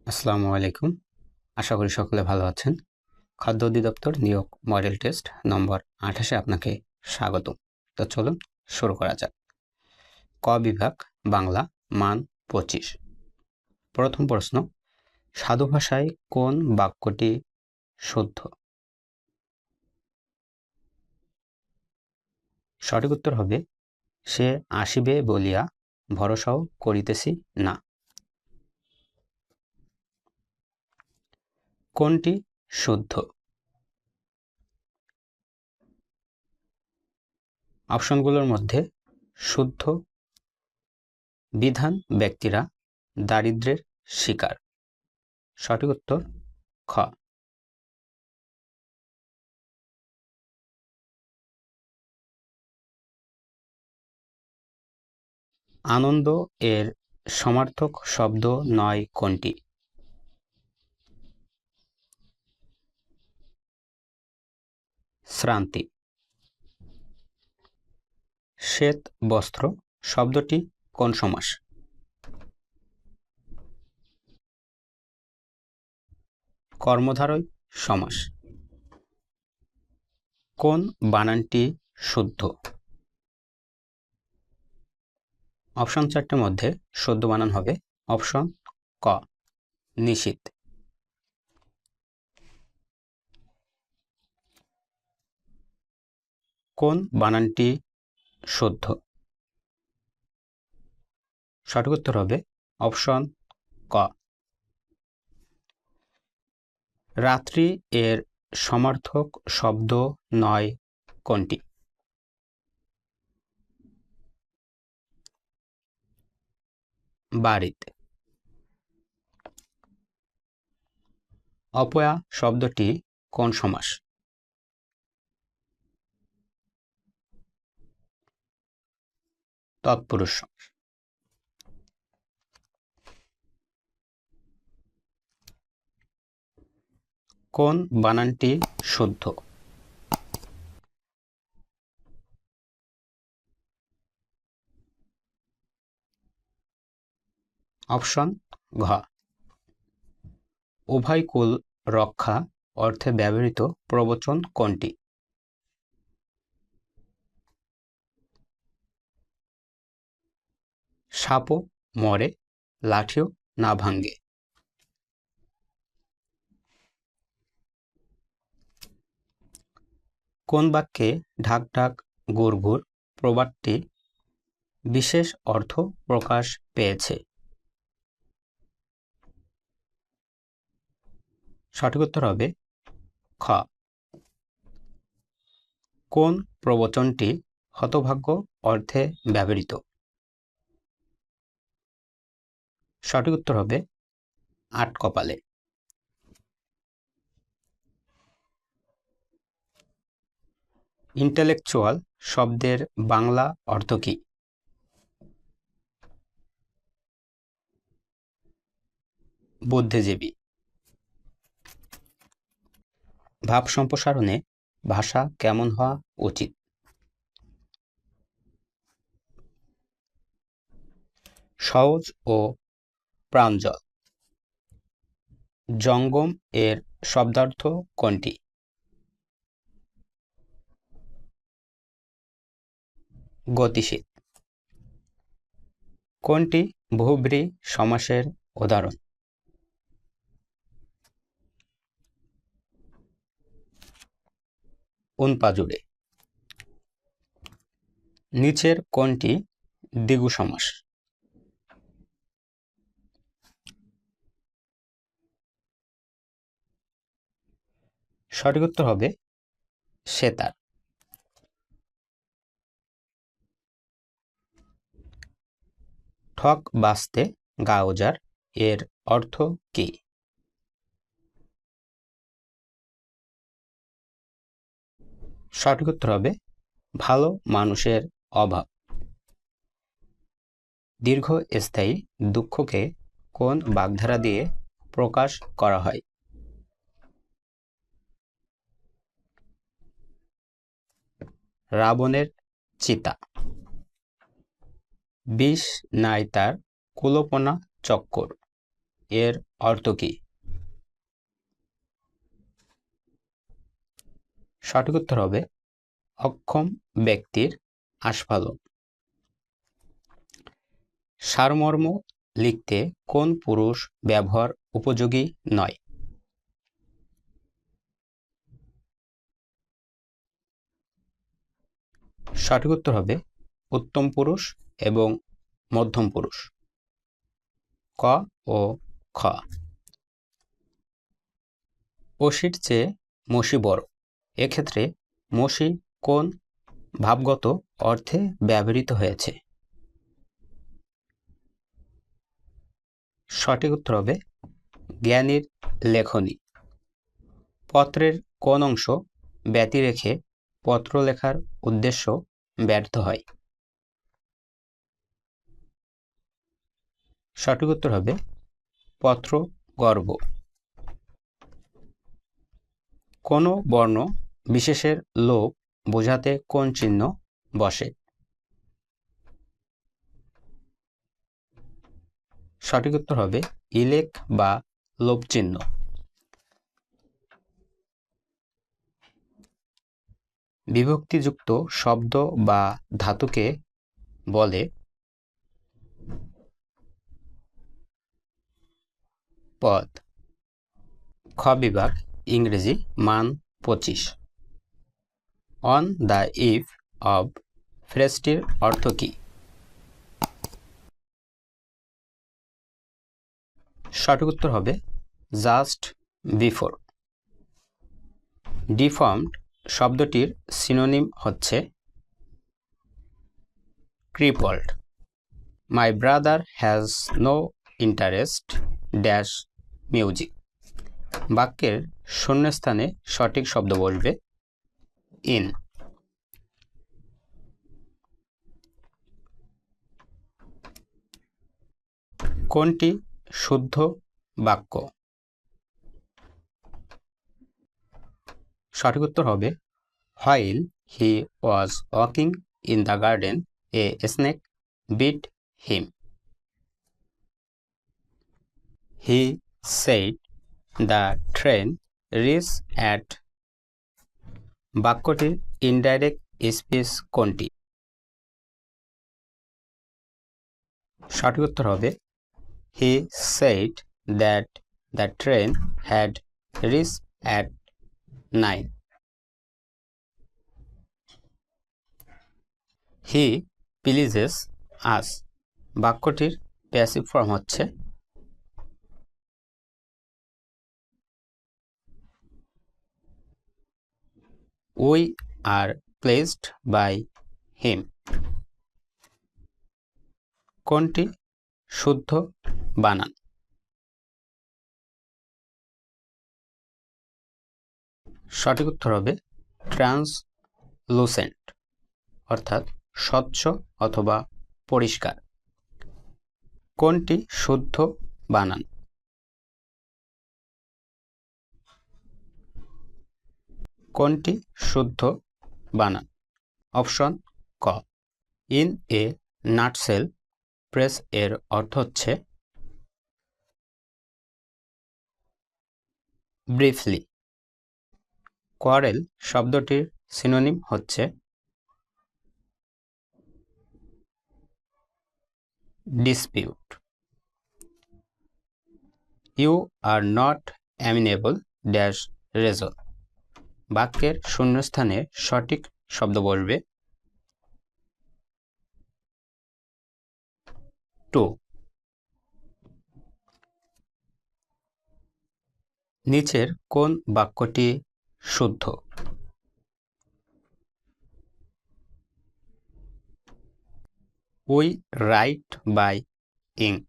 আসসালামু আলাইকুম। আশা করি সকলে ভালো আছেন। খাদ্য অধিদপ্তর নিয়োগ মডেল টেস্ট নম্বর 28-এ আপনাকে স্বাগতম। তো চলুন শুরু করা যাক। ক বিভাগ বাংলা মান 25। প্রথম প্রশ্ন, সাধু ভাষায় কোন বাক্যটি শুদ্ধ? সঠিক উত্তর হবে, সে আসিবে বলিয়া ভরসাও করিতেছি না। কোনটি শুদ্ধ? অপশনগুলোর মধ্যে শুদ্ধ বিধান ব্যক্তিরা দারিদ্র্যের শিকার। সঠিক উত্তর খ। আনন্দ এর সমার্থক শব্দ নয় কোনটি? শ্রান্তি। শ্বেত বস্ত্র শব্দটি কোন সমাস? কর্মধারয় সমাস। কোন বানানটি শুদ্ধ? অপশন 4টের মধ্যে শুদ্ধ বানান হবে অপশন ক, নিশীথ। কোন বানানটি শুদ্ধ? সঠিক উত্তর হবে অপশন ক। রাত্রি এর সমার্থক শব্দ নয় কোনটি? বাড়িত। অপয়া শব্দটি কোন সমাস? তৎপুরুষ সমাস। কোন বানানটি শুদ্ধ? অপশন ঘ। উভয়কুল রক্ষা অর্থে ব্যবহৃত প্রবচন কোনটি? সাপও মরে, লাঠিও না ভাঙ্গে। কোন বাক্যে ঢাক ঢাক গুড় গুড় প্রবাদটি বিশেষ অর্থ প্রকাশ পেয়েছে? সঠিক উত্তর হবে খ। কোন প্রবচনটি হতভাগ্য অর্থে ব্যবহৃত? সঠিক উত্তর হবে আট কপালে। ইন্টেলেকচুয়াল শব্দের বাংলা অর্থ কি? বুদ্ধিজীবী। ভাব সম্প্রসারণে ভাষা কেমন হওয়া উচিত? সহজ ও প্রাঞ্জল। জঙ্গম এর শব্দার্থ কোনটি? গতিশীল। কোনটি বহুব্রী সমাসের উদাহরণ? উনপাজুড়ে। নিচের কোনটি দ্বিগু সমাস? সঠিক উত্তর হবে সেতার। ঠক বাস্তে গা উজার এর অর্থ কি? সঠিক উত্তর হবে ভালো মানুষের অভাব। দীর্ঘস্থায়ী দুঃখকে কোন বাগধারা দিয়ে প্রকাশ করা হয়? রাবণের চিতা। বিষ নাই তার কুলপনা চক্কর এর অর্থ কি? সঠিক উত্তর হবে অক্ষম ব্যক্তির আস্ফালন। সারমর্ম লিখতে কোন পুরুষ ব্যবহার উপযোগী নয়? সঠিক উত্তর হবে উত্তম পুরুষ এবং মধ্যম পুরুষ। ক ও খ। অসির চেয়ে মসি বড়, এক্ষেত্রে মসি কোন ভাবগত অর্থে ব্যবহৃত হয়েছে? সঠিক উত্তর হবে জ্ঞানীর লেখনী। পত্রের কোন অংশ ব্যতি রেখে পত্র লেখার উদ্দেশ্য ব্যর্থ হয়? সঠিক উত্তর হবে পত্র গর্ভ। কোনো বর্ণ বিশেষের লোপ বোঝাতে কোন চিহ্ন বসে? সঠিক উত্তর হবে ইলেক বা লোপ চিহ্ন। বিভক্তিযুক্ত শব্দ বা ধাতুকে বলে? পদ। খ বিভাগ ইংরেজি মান 25। অন দ্য ইভ অব ফ্রেজটির অর্থ কি? সঠিক উত্তর হবে জাস্ট বিফোর। ডিফর্মড শব্দটির সিনোনিম হচ্ছে crippled. My brother has no interest dash music. বাক্যের শূন্যস্থানে সঠিক শব্দ বসবে ইন। কোনটি শুদ্ধ বাক্য? সঠিক উত্তর হবে while he was walking in the garden a snake bit him. He said the train reached at। বাক্যটির ইনডাইরেক্ট স্পিচ কোনটি? সঠিক উত্তর হবে he said that the train had reached at 9. He pleases us বাক্যটির প্যাসিভ ফর্ম হচ্ছে we are pleased by him. কোনটি শুদ্ধ বানান? সঠিক উত্তর হবে ট্রান্সলুসেন্ট অর্থাৎ স্বচ্ছ অথবা পরিষ্কার। কোনটি শুদ্ধ বানান? কোনটি শুদ্ধ বানান? অপশন ক। ইন এ নাটসেল প্রেস এর অর্থ হচ্ছে ব্রিফলি। কোয়ারেল শব্দটির সিনোনিম হচ্ছে dispute. You are not amenable dash reason. বাক্যের শূন্যস্থানে সঠিক শব্দ বসবে টু। নিচের কোন বাক্যটি শুদ্ধ? We write by ink.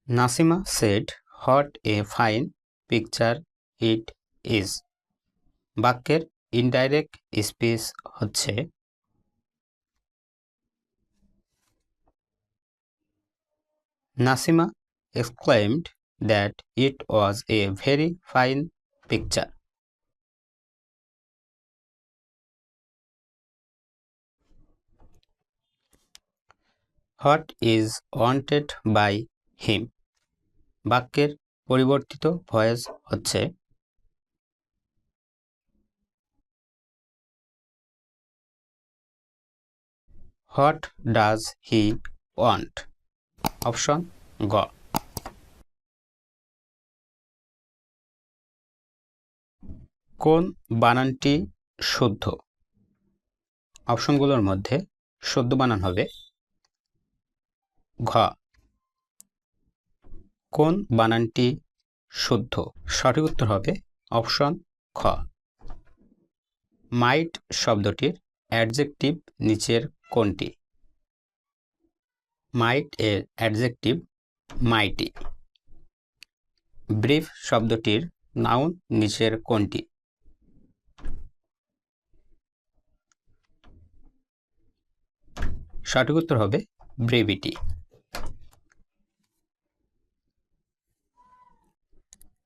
Nasima said what a fine picture it is. বাক্যের ইনডাইরেক্ট স্পিচ হচ্ছে Nasima exclaimed that it was a very fine picture. What is wanted by হিম। বাক্যের পরিবর্তিত ভয়েস হচ্ছে what does he want? Option গ। কোন বানানটি শুদ্ধ? অপশনগুলোর মধ্যে শুদ্ধ বানান হবে ঘ। কোন বানানটি শুদ্ধ? সঠিক উত্তর হবে অপশন খ। মাইট শব্দটির অ্যাডজেক্টিভ নিচের কোনটি? মাইট এর অ্যাডজেক্টিভ মাইটি। ব্রিফ শব্দটির নাউন নিচের কোনটি? সঠিক উত্তর হবে ব্রেভিটি।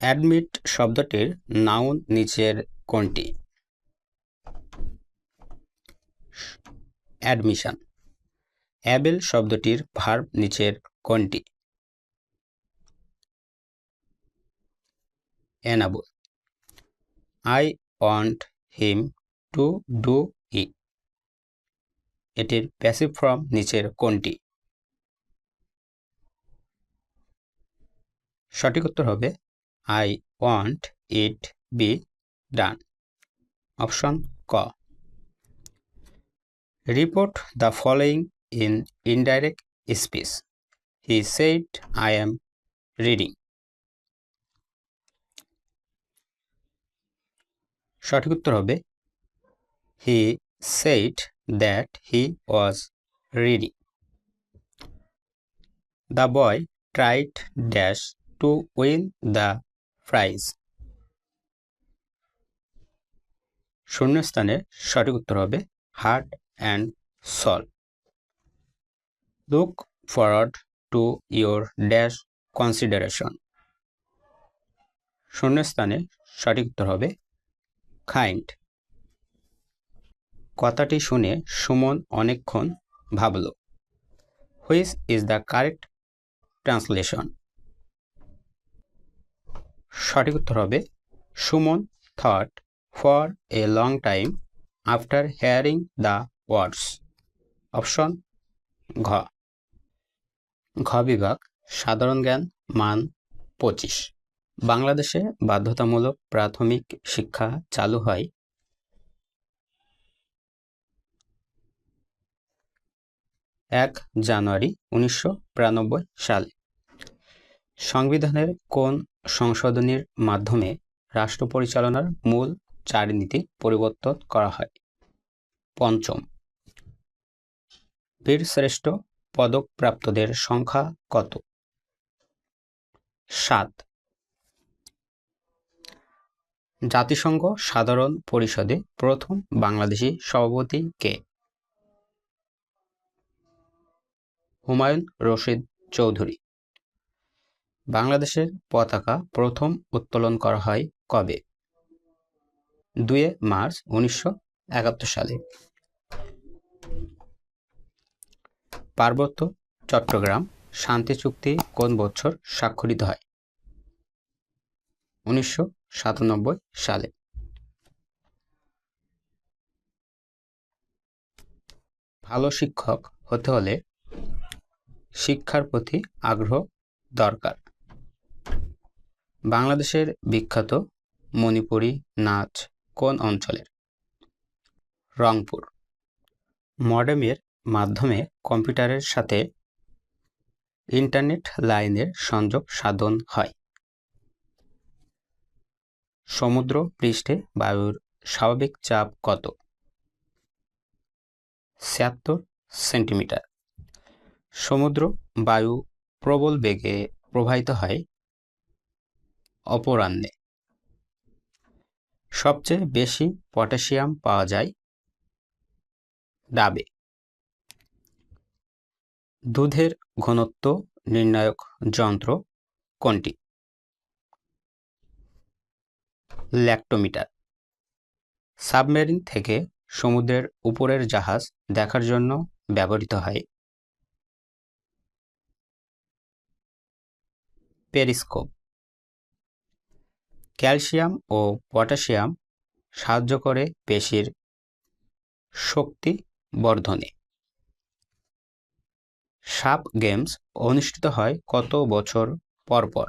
অ্যাডমিট শব্দটির নাউন নিচের কোনটি? অ্যাডমিশন। অ্যাবেল শব্দটির ভার্ব নিচের কোনটি? Enable. I want him to do it, এটির প্যাসিভ ফর্ম নিচের কোনটি? সঠিক উত্তর হবে I want it be done. Option ক। Report the following in indirect speech. He said I am reading. সঠিক উত্তর হবে he said that he was reading. The boy tried dash to win the prize. শূন্যস্থানে সঠিক উত্তর হবে heart and soul. Look forward to your dash consideration. শূন্যস্থানে সঠিক উত্তর হবে কাইন্ড। কথাটি শুনে সুমন অনেকক্ষণ ভাবল। Which is the correct translation? সঠিক উত্তর হবে Suman thought for a long time after hearing the words. Option ঘ। ঘ বিভাগ সাধারণ জ্ঞান মান 25। বাংলাদেশে বাধ্যতামূলক প্রাথমিক শিক্ষা চালু হয় 1 জানুয়ারি 1992 সালে। সংবিধানের কোন সংশোধনীর মাধ্যমে রাষ্ট্র পরিচালনার মূল চারনীতি পরিবর্তন করা হয়? পঞ্চম। বীরশ্রেষ্ঠ পদকপ্রাপ্তদের সংখ্যা কত? 7। জাতিসংঘ সাধারণ পরিষদে প্রথম বাংলাদেশি সভাপতি কে? হুমায়ুন রশিদ চৌধুরী। বাংলাদেশের পতাকা প্রথম উত্তোলন করা হয় কবে? 2 মার্চ 1971 সালে। পার্বত্য চট্টগ্রাম শান্তি চুক্তি কোন বছর স্বাক্ষরিত হয়? 1997 সালে। ভালো শিক্ষক হতে হলে শিক্ষার প্রতি আগ্রহ দরকার। বাংলাদেশের বিখ্যাত মণিপুরী নাচ কোন অঞ্চলের? রংপুর। মডেমের মাধ্যমে কম্পিউটারের সাথে ইন্টারনেট লাইনের সংযোগ সাধন হয়। সমুদ্র পৃষ্ঠে বায়ুর স্বাভাবিক চাপ কত? 76 সেন্টিমিটার। সমুদ্র বায়ু প্রবল বেগে প্রবাহিত হয় অপরাহ্নে। সবচেয়ে বেশি পটাশিয়াম পাওয়া যায় ডাবে। দুধের ঘনত্ব নির্ণায়ক যন্ত্র কোনটি? ল্যাক্টোমিটার। সাবমেরিন থেকে সমুদ্রের উপরের জাহাজ দেখার জন্য ব্যবহৃত হয় পেরিস্কোপ। ক্যালসিয়াম ও পটাশিয়াম সাহায্য করে পেশির শক্তি বর্ধনে। সাপ গেমস অনুষ্ঠিত হয় কত বছর পর পর?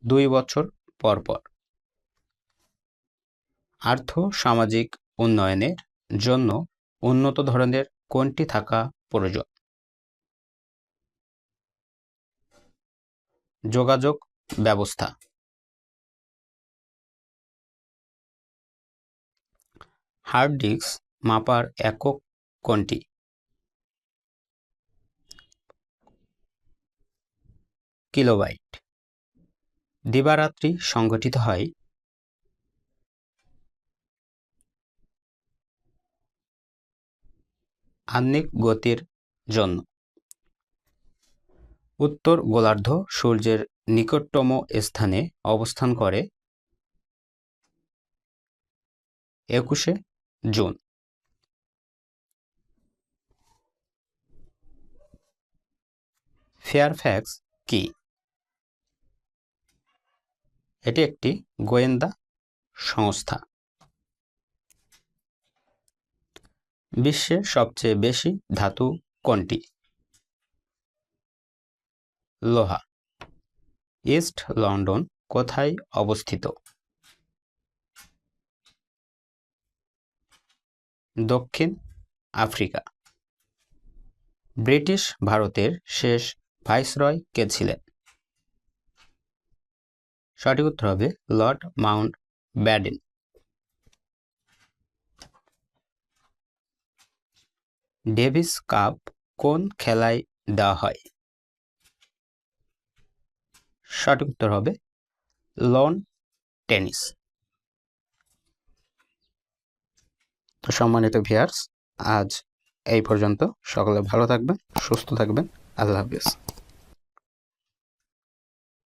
2 বছর পর পর। আর্থ সামাজিক উন্নয়নের জন্য উন্নত ধরনের কোনটি থাকা প্রয়োজন? যোগাযোগ ব্যবস্থা। হার্ড ডিস্ক মাপার একক কোনটি? কিলোবাইট। দিবারাত্রি সংঘটিত হয় আহ্নিক গতির জন্য। উত্তর গোলার্ধ সূর্যের নিকটতম স্থানে অবস্থান করে 21শে জুন। ফেয়ারফ্যাক্স কি? এটি একটি গোয়েন্দা সংস্থা। বিশ্বের সবচেয়ে বেশি ধাতু কোনটি? লোহা। ইস্ট লন্ডন কোথায় অবস্থিত? দক্ষিণ আফ্রিকা। ব্রিটিশ ভারতের শেষ ভাইসরয় কে ছিলেন? সঠিক উত্তর হবে লর্ড মাউন্টব্যাটেন। ডেভিস কাপ কোন খেলায় দেওয়া হয়? সঠিক উত্তর হবে লন টেনিস। তো সম্মানিত ভিউয়ার্স, আজ এই পর্যন্ত। সকলে ভালো থাকবেন, সুস্থ থাকবেন। আল্লাহ হাফেজ।